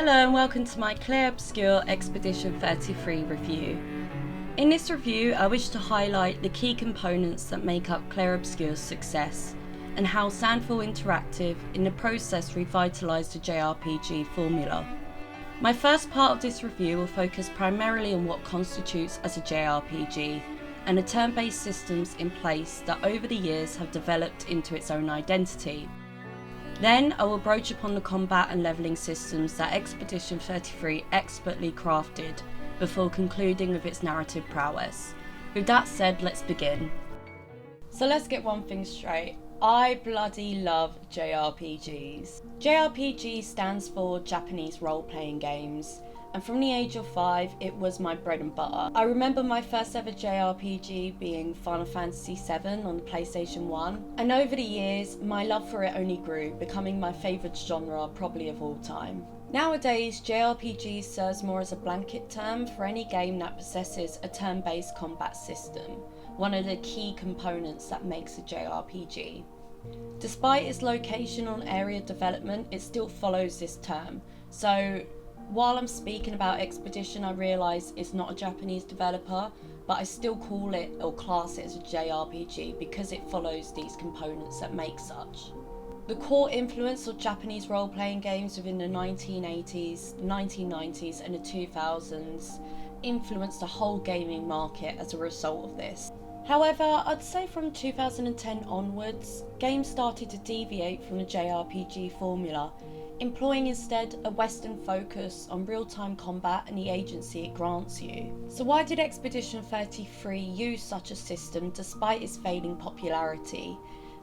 Hello and welcome to my Clair Obscur Expedition 33 review. In this review I wish to highlight the key components that make up Clair Obscur's success and how Sandfall Interactive in the process revitalized the JRPG formula. My first part of this review will focus primarily on what constitutes as a JRPG and the turn-based systems in place that over the years have developed into its own identity. Then I will broach upon the combat and levelling systems that Expedition 33 expertly crafted before concluding with its narrative prowess. With that said, let's begin. So let's get one thing straight. I bloody love JRPGs. JRPG stands for Japanese role-playing games, and from the age of 5 it was my bread and butter. I remember my first ever JRPG being Final Fantasy VII on the PlayStation 1, and over the years my love for it only grew, becoming my favourite genre probably of all time. Nowadays JRPG serves more as a blanket term for any game that possesses a turn-based combat system, one of the key components that makes a JRPG. Despite its location on area development, it still follows this term, so while I'm speaking about Expedition, I realise it's not a Japanese developer, but I still call it or class it as a JRPG because it follows these components that make such. The core influence of Japanese role-playing games within the 1980s, 1990s and the 2000s influenced the whole gaming market as a result of this. However, I'd say from 2010 onwards, games started to deviate from the JRPG formula, employing instead a Western focus on real-time combat and the agency it grants you. So why did Expedition 33 use such a system despite its failing popularity?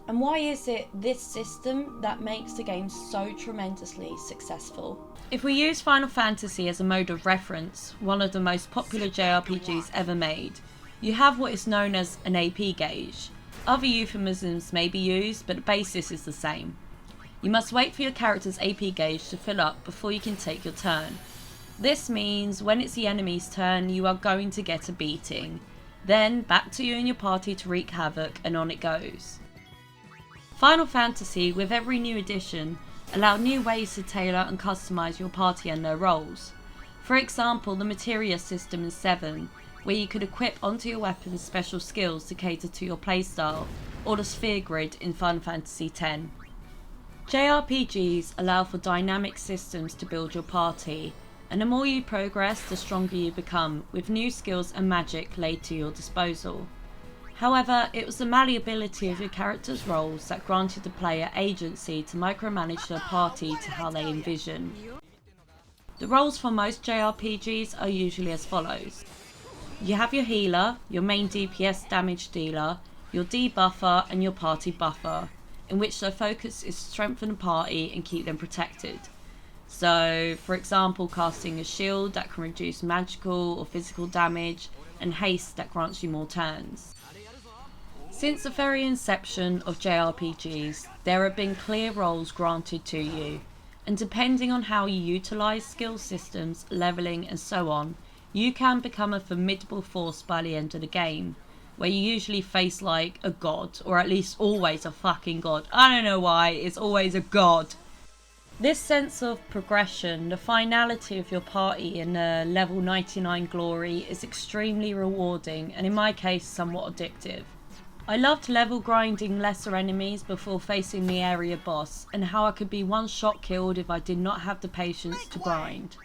And why is it this system that makes the game so tremendously successful? If we use Final Fantasy as a mode of reference, one of the most popular JRPGs ever made, you have what is known as an AP gauge. Other euphemisms may be used, but the basis is the same. You must wait for your character's AP gauge to fill up before you can take your turn. This means when it's the enemy's turn, you are going to get a beating. Then back to you and your party to wreak havoc, and on it goes. Final Fantasy, with every new edition, allowed new ways to tailor and customise your party and their roles. For example, the materia system in 7, where you could equip onto your weapons special skills to cater to your playstyle, or the sphere grid in Final Fantasy X. JRPGs allow for dynamic systems to build your party, and the more you progress, the stronger you become, with new skills and magic laid to your disposal. However, it was the malleability of your character's roles that granted the player agency to micromanage their party to how they envision. The roles for most JRPGs are usually as follows. You have your healer, your main DPS damage dealer, your debuffer and your party buffer, in which their focus is to strengthen the party and keep them protected. So, for example, casting a shield that can reduce magical or physical damage, and haste that grants you more turns. Since the very inception of JRPGs, there have been clear roles granted to you, and depending on how you utilise skill systems, levelling and so on, you can become a formidable force by the end of the game, where you usually face like a god, or at least always a fucking god. I don't know why, it's always a god. This sense of progression, the finality of your party in level 99 glory is extremely rewarding and in my case somewhat addictive. I loved level grinding lesser enemies before facing the area boss, and how I could be one shot killed if I did not have the patience to grind.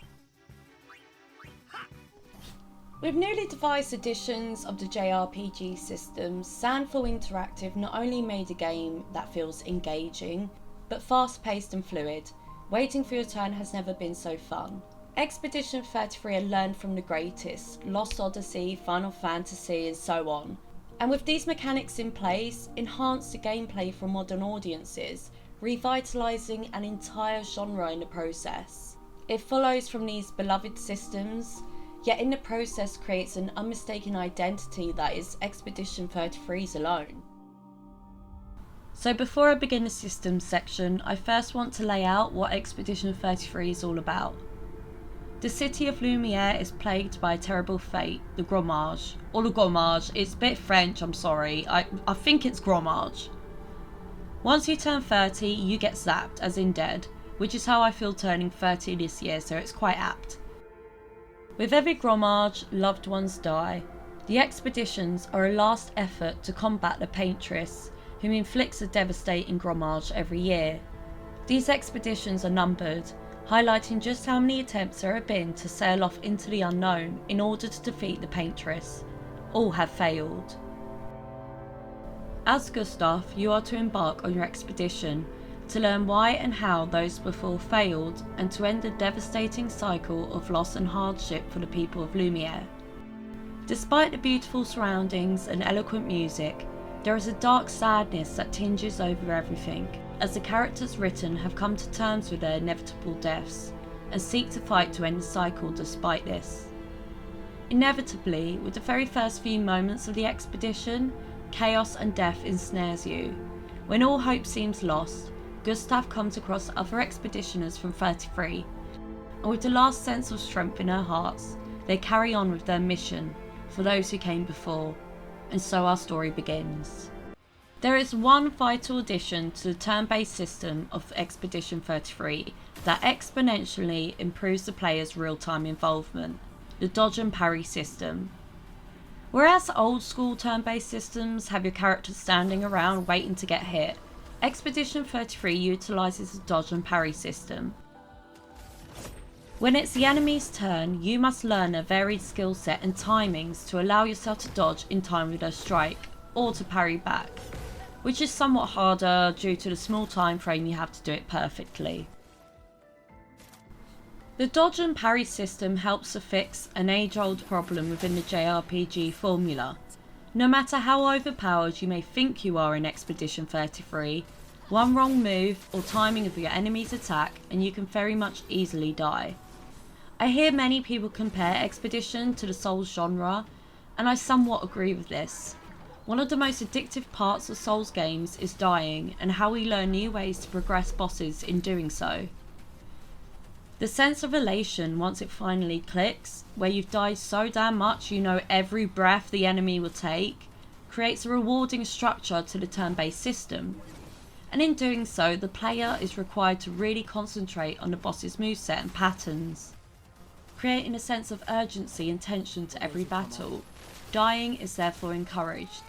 With newly devised editions of the JRPG systems, Sandfall Interactive not only made a game that feels engaging, but fast-paced and fluid. Waiting for your turn has never been so fun. Expedition 33 had learned from the greatest, Lost Odyssey, Final Fantasy and so on. And with these mechanics in place, enhanced the gameplay for modern audiences, revitalising an entire genre in the process. It follows from these beloved systems, yet in the process creates an unmistaken identity that is Expedition 33's alone. So before I begin the systems section, I first want to lay out what Expedition 33 is all about. The city of Lumiere is plagued by a terrible fate, the Gromage. Or the Gommage, it's a bit French, I'm sorry, I think it's Gromage. Once you turn 30, you get zapped, as in dead, which is how I feel turning 30 this year, so it's quite apt. With every Gromage, loved ones die. The expeditions are a last effort to combat the Paintress, whom inflicts a devastating Gromage every year. These expeditions are numbered, highlighting just how many attempts there have been to sail off into the unknown in order to defeat the Paintress. All have failed. As Gustav, you are to embark on your expedition to learn why and how those before failed, and to end a devastating cycle of loss and hardship for the people of Lumiere. Despite the beautiful surroundings and eloquent music, there is a dark sadness that tinges over everything, as the characters written have come to terms with their inevitable deaths, and seek to fight to end the cycle despite this. Inevitably, with the very first few moments of the expedition, chaos and death ensnares you. When all hope seems lost, Gustav comes across other expeditioners from 33, and with the last sense of strength in their hearts, they carry on with their mission for those who came before, and so our story begins. There is one vital addition to the turn-based system of Expedition 33 that exponentially improves the player's real-time involvement: the dodge and parry system. Whereas old school turn-based systems have your character standing around waiting to get hit, Expedition 33 utilises the dodge and parry system. When it's the enemy's turn, you must learn a varied skill set and timings to allow yourself to dodge in time with their strike, or to parry back, which is somewhat harder due to the small time frame you have to do it perfectly. The dodge and parry system helps to fix an age-old problem within the JRPG formula. No matter how overpowered you may think you are in Expedition 33, one wrong move or timing of your enemy's attack and you can very much easily die. I hear many people compare Expedition to the Souls genre, and I somewhat agree with this. One of the most addictive parts of Souls games is dying, and how we learn new ways to progress bosses in doing so. The sense of elation once it finally clicks, where you've died so damn much you know every breath the enemy will take, creates a rewarding structure to the turn-based system. And in doing so, the player is required to really concentrate on the boss's moveset and patterns, creating a sense of urgency and tension to every battle. Dying is therefore encouraged.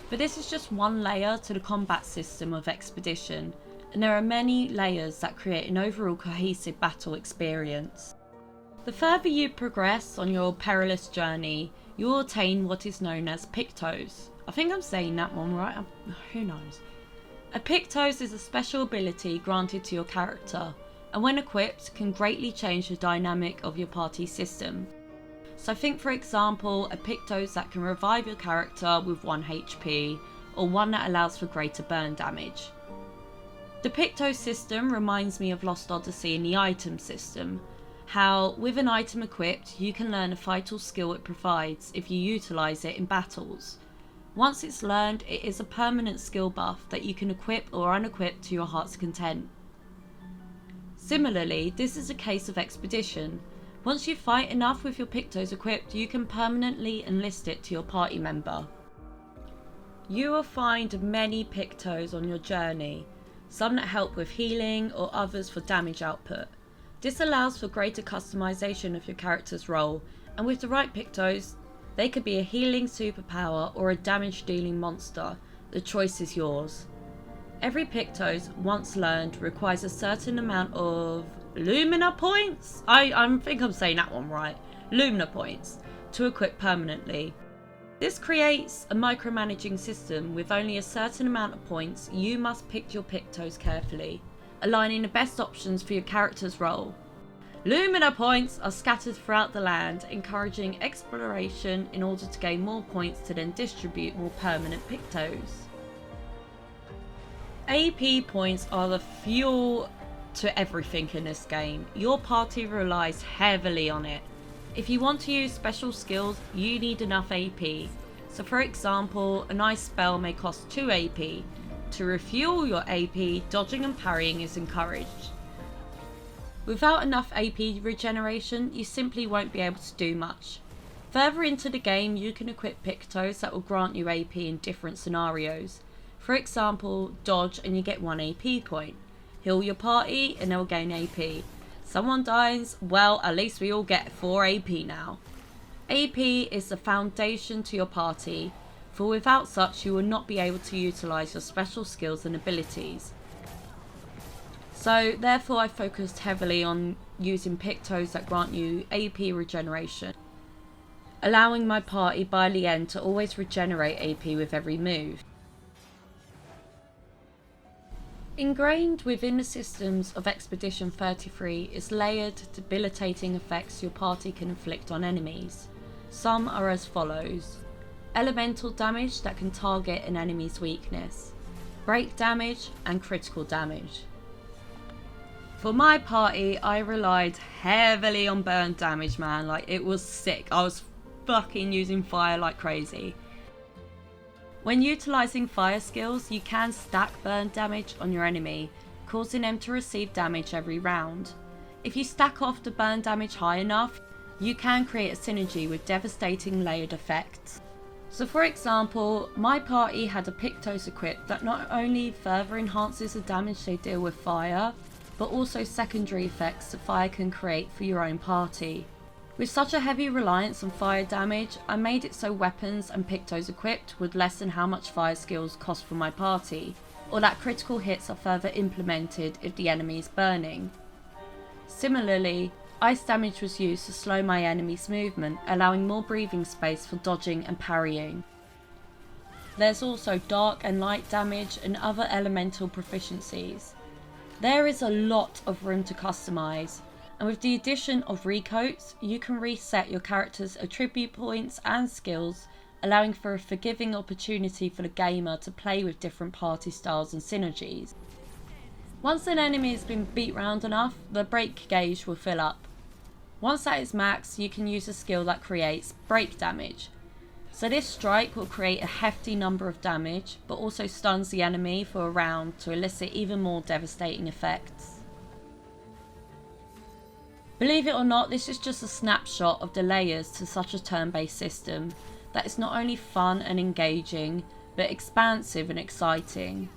But this is just one layer to the combat system of Expedition, and there are many layers that create an overall cohesive battle experience. The further you progress on your perilous journey, you will attain what is known as Pictos. I think I'm saying that one right, who knows. A Pictos is a special ability granted to your character, and when equipped can greatly change the dynamic of your party system. So think, for example, a Pictos that can revive your character with 1 HP, or one that allows for greater burn damage. The Pictos system reminds me of Lost Odyssey in the item system, how with an item equipped you can learn a vital skill it provides if you utilise it in battles. Once it's learned, it is a permanent skill buff that you can equip or unequip to your heart's content. Similarly, this is a case of Expedition. Once you fight enough with your Pictos equipped, you can permanently enlist it to your party member. You will find many Pictos on your journey, some that help with healing or others for damage output. This allows for greater customization of your character's role, and with the right Pictos, they could be a healing superpower or a damage dealing monster. The choice is yours. Every Pictos, once learned, requires a certain amount of Lumina points? I think I'm saying that one right. Lumina points to equip permanently. This creates a micromanaging system. With only a certain amount of points, you must pick your Pictos carefully, aligning the best options for your character's role. Lumina points are scattered throughout the land, encouraging exploration in order to gain more points to then distribute more permanent Pictos. AP points are the fuel to everything in this game. Your party relies heavily on it. If you want to use special skills, you need enough AP. So for example, a nice spell may cost 2 AP. To refuel your AP, dodging and parrying is encouraged. Without enough AP regeneration, you simply won't be able to do much. Further into the game, you can equip Pictos that will grant you AP in different scenarios. For example, dodge and you get 1 AP point. heal your party and they'll gain AP. Someone dies, well, at least we all get 4 AP now. AP is the foundation to your party, for without such you will not be able to utilise your special skills and abilities. So therefore I focused heavily on using Pictos that grant you AP regeneration, allowing my party by the end to always regenerate AP with every move. Ingrained within the systems of Expedition 33 is layered, debilitating effects your party can inflict on enemies. Some are as follows: elemental damage that can target an enemy's weakness, break damage, and critical damage. For my party, I relied heavily on burn damage, man. Like, it was sick. I was fucking using fire like crazy. When utilising fire skills, you can stack burn damage on your enemy, causing them to receive damage every round. If you stack off the burn damage high enough, you can create a synergy with devastating layered effects. So for example, my party had a Pictos equipped that not only further enhances the damage they deal with fire, but also secondary effects that fire can create for your own party. With such a heavy reliance on fire damage, I made it so weapons and Pictos equipped would lessen how much fire skills cost for my party, or that critical hits are further implemented if the enemy is burning. Similarly, ice damage was used to slow my enemy's movement, allowing more breathing space for dodging and parrying. There's also dark and light damage and other elemental proficiencies. There is a lot of room to customise, and with the addition of recoats, you can reset your character's attribute points and skills, allowing for a forgiving opportunity for the gamer to play with different party styles and synergies. Once an enemy has been beat round enough, the break gauge will fill up. Once that is maxed, you can use a skill that creates break damage. So this strike will create a hefty number of damage, but also stuns the enemy for a round to elicit even more devastating effects. Believe it or not, this is just a snapshot of the layers to such a turn-based system that is not only fun and engaging, but expansive and exciting.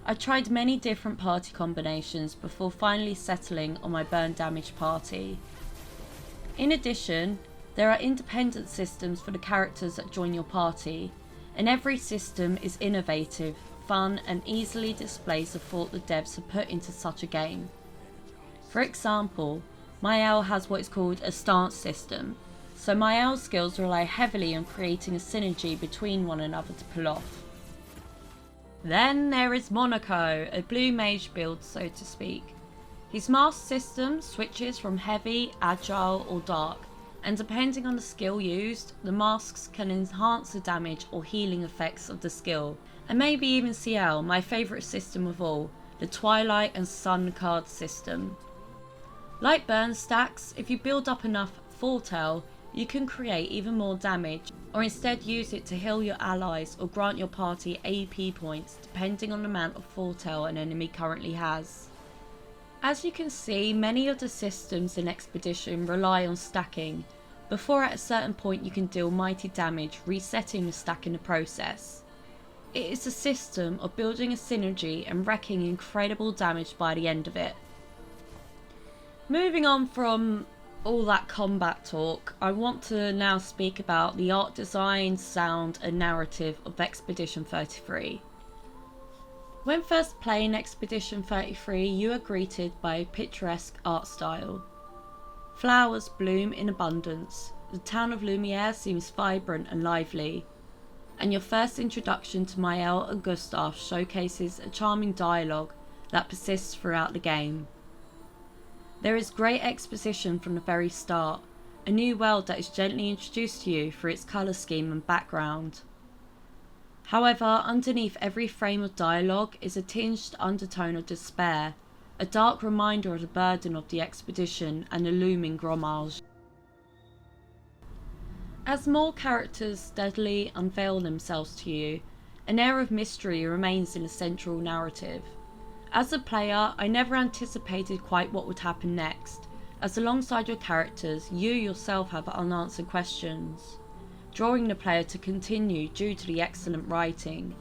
I tried many different party combinations before finally settling on my burn damage party. In addition, there are independent systems for the characters that join your party, and every system is innovative, fun, and easily displays the thought the devs have put into such a game. For example, my L has what is called a stance system, so my L skills rely heavily on creating a synergy between one another to pull off. Then there is Monaco, a blue mage build so to speak. His mask system switches from heavy, agile or dark, and depending on the skill used, the masks can enhance the damage or healing effects of the skill, and maybe even CL, my favourite system of all, the Twilight and Sun card system. Like burn stacks, if you build up enough foretell, you can create even more damage, or instead use it to heal your allies or grant your party AP points depending on the amount of foretell an enemy currently has. As you can see, many of the systems in Expedition rely on stacking, before at a certain point you can deal mighty damage, resetting the stack in the process. It is a system of building a synergy and wreaking incredible damage by the end of it. Moving on from all that combat talk, I want to now speak about the art design, sound and narrative of Expedition 33. When first playing Expedition 33, you are greeted by a picturesque art style. Flowers bloom in abundance, the town of Lumiere seems vibrant and lively, and your first introduction to Mael and Gustav showcases a charming dialogue that persists throughout the game. There is great exposition from the very start, a new world that is gently introduced to you through its colour scheme and background. However, underneath every frame of dialogue is a tinged undertone of despair, a dark reminder of the burden of the expedition and the looming gromage. As more characters steadily unveil themselves to you, an air of mystery remains in the central narrative. As a player, I never anticipated quite what would happen next, as alongside your characters, you yourself have unanswered questions, drawing the player to continue due to the excellent writing.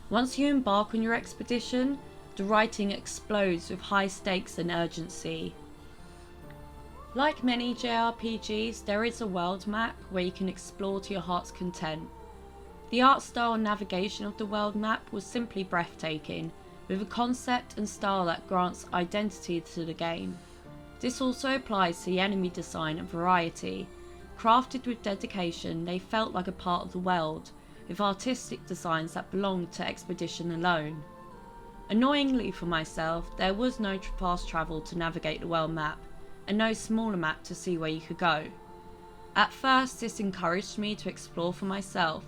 Once you embark on your expedition, the writing explodes with high stakes and urgency. Like many JRPGs, there is a world map where you can explore to your heart's content. The art style and navigation of the world map was simply breathtaking, with a concept and style that grants identity to the game. This also applies to the enemy design and variety. Crafted with dedication, they felt like a part of the world, with artistic designs that belonged to Expedition alone. Annoyingly for myself, there was no fast travel to navigate the world map, and no smaller map to see where you could go. At first this encouraged me to explore for myself,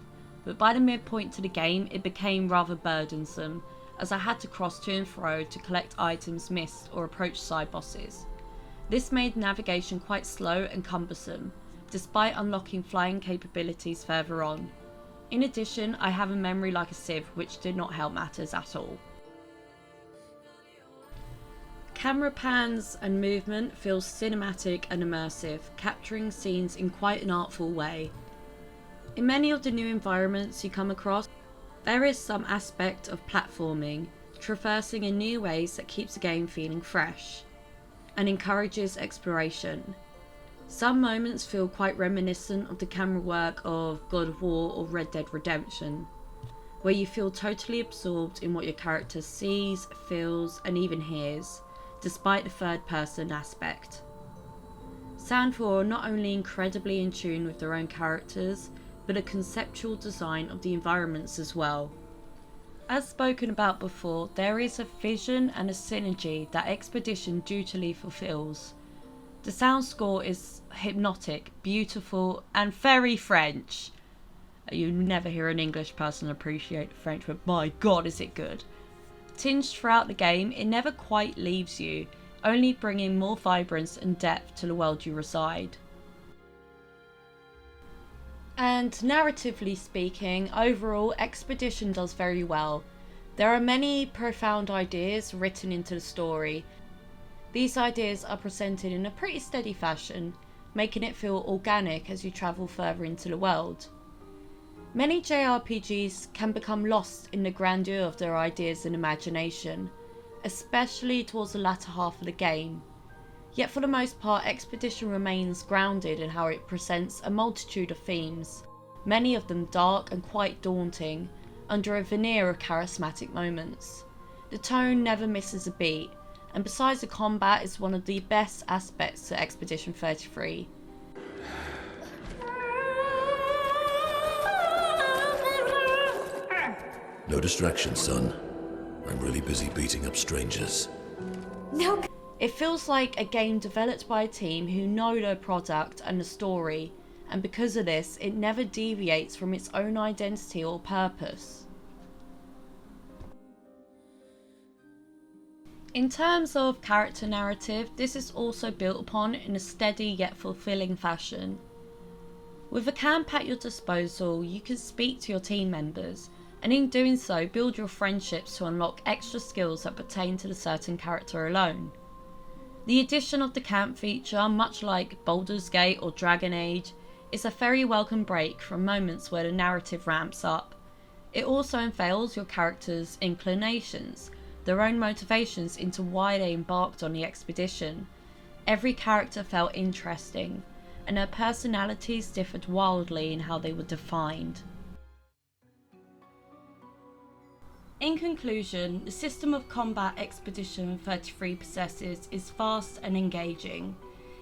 but by the midpoint to the game it became rather burdensome, as I had to cross to and fro to collect items missed or approach side bosses. This made navigation quite slow and cumbersome, despite unlocking flying capabilities further on. In addition, I have a memory like a sieve, which did not help matters at all. Camera pans and movement feels cinematic and immersive, capturing scenes in quite an artful way. In many of the new environments you come across, there is some aspect of platforming, traversing in new ways that keeps the game feeling fresh, and encourages exploration. Some moments feel quite reminiscent of the camera work of God of War or Red Dead Redemption, where you feel totally absorbed in what your character sees, feels, and even hears, despite the third-person aspect. Sandfall are not only incredibly in tune with their own characters, but a conceptual design of the environments as well. As spoken about before, there is a vision and a synergy that Expedition dutifully fulfills. The sound score is hypnotic, beautiful, and very French. You never hear an English person appreciate French, but my god is it good. Tinged throughout the game, it never quite leaves you, only bringing more vibrance and depth to the world you reside. And narratively speaking, overall, Expedition does very well. There are many profound ideas written into the story. These ideas are presented in a pretty steady fashion, making it feel organic as you travel further into the world. Many JRPGs can become lost in the grandeur of their ideas and imagination, especially towards the latter half of the game. Yet for the most part, Expedition remains grounded in how it presents a multitude of themes, many of them dark and quite daunting, under a veneer of charismatic moments. The tone never misses a beat, and besides the combat is one of the best aspects to Expedition 33. No distractions, son. I'm really busy beating up strangers. No. It feels like a game developed by a team who know their product and the story, and because of this, it never deviates from its own identity or purpose. In terms of character narrative, this is also built upon in a steady yet fulfilling fashion. With a camp at your disposal, you can speak to your team members, and in doing so build your friendships to unlock extra skills that pertain to the certain character alone. The addition of the camp feature, much like Baldur's Gate or Dragon Age, is a very welcome break from moments where the narrative ramps up. It also unveils your character's inclinations, their own motivations into why they embarked on the expedition. Every character felt interesting, and their personalities differed wildly in how they were defined. In conclusion, the system of combat Expedition 33 possesses is vast and engaging.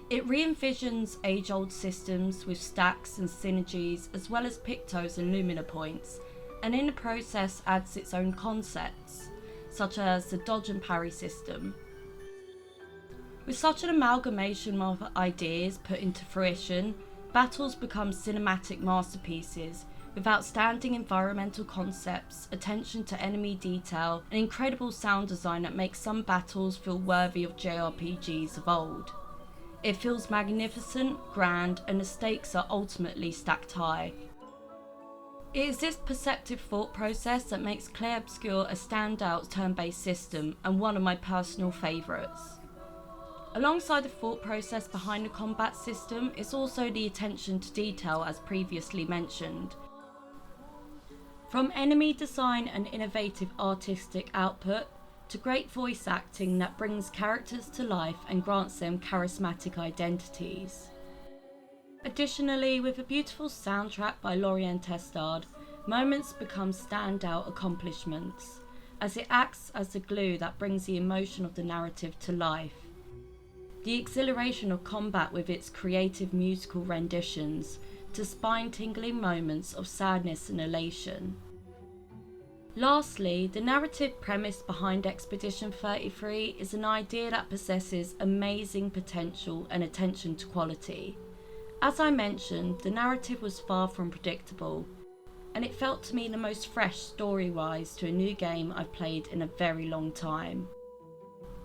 It re-envisions age-old systems with stacks and synergies, as well as pictos and lumina points, and in the process adds its own concepts, such as the dodge and parry system. With such an amalgamation of ideas put into fruition, battles become cinematic masterpieces, with outstanding environmental concepts, attention to enemy detail, and incredible sound design that makes some battles feel worthy of JRPGs of old. It feels magnificent, grand, and the stakes are ultimately stacked high. It is this perceptive thought process that makes Clair Obscur a standout turn-based system and one of my personal favourites. Alongside the thought process behind the combat system is also the attention to detail as previously mentioned. From enemy design and innovative artistic output, to great voice acting that brings characters to life and grants them charismatic identities. Additionally, with a beautiful soundtrack by Lorien Testard, moments become standout accomplishments, as it acts as the glue that brings the emotion of the narrative to life. The exhilaration of combat with its creative musical renditions, to spine-tingling moments of sadness and elation. Lastly, the narrative premise behind Expedition 33 is an idea that possesses amazing potential and attention to quality. As I mentioned, the narrative was far from predictable, and it felt to me the most fresh story-wise to a new game I've played in a very long time.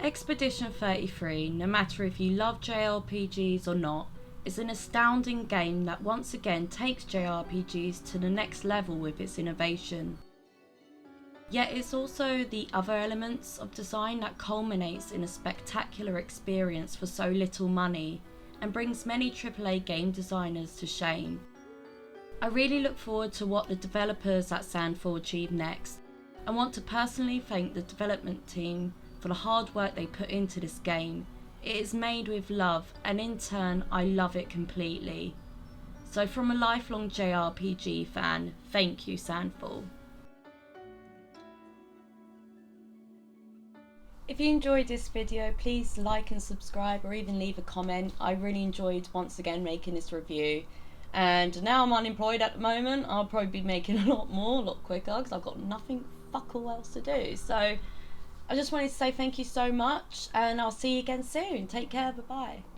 Expedition 33, no matter if you love JRPGs or not, is an astounding game that once again takes JRPGs to the next level with its innovation. Yet it's also the other elements of design that culminates in a spectacular experience for so little money, and brings many AAA game designers to shame. I really look forward to what the developers at Sandfall achieve next, and want to personally thank the development team for the hard work they put into this game. It is made with love, and in turn I love it completely. So from a lifelong JRPG fan, thank you Sandfall. If you enjoyed this video, please like and subscribe, or even leave a comment. I really enjoyed once again making this review, and now I'm unemployed at the moment. I'll probably be making a lot more, a lot quicker, because I've got nothing fuck all else to do. So I just wanted to say thank you so much, and I'll see you again soon. Take care, bye bye.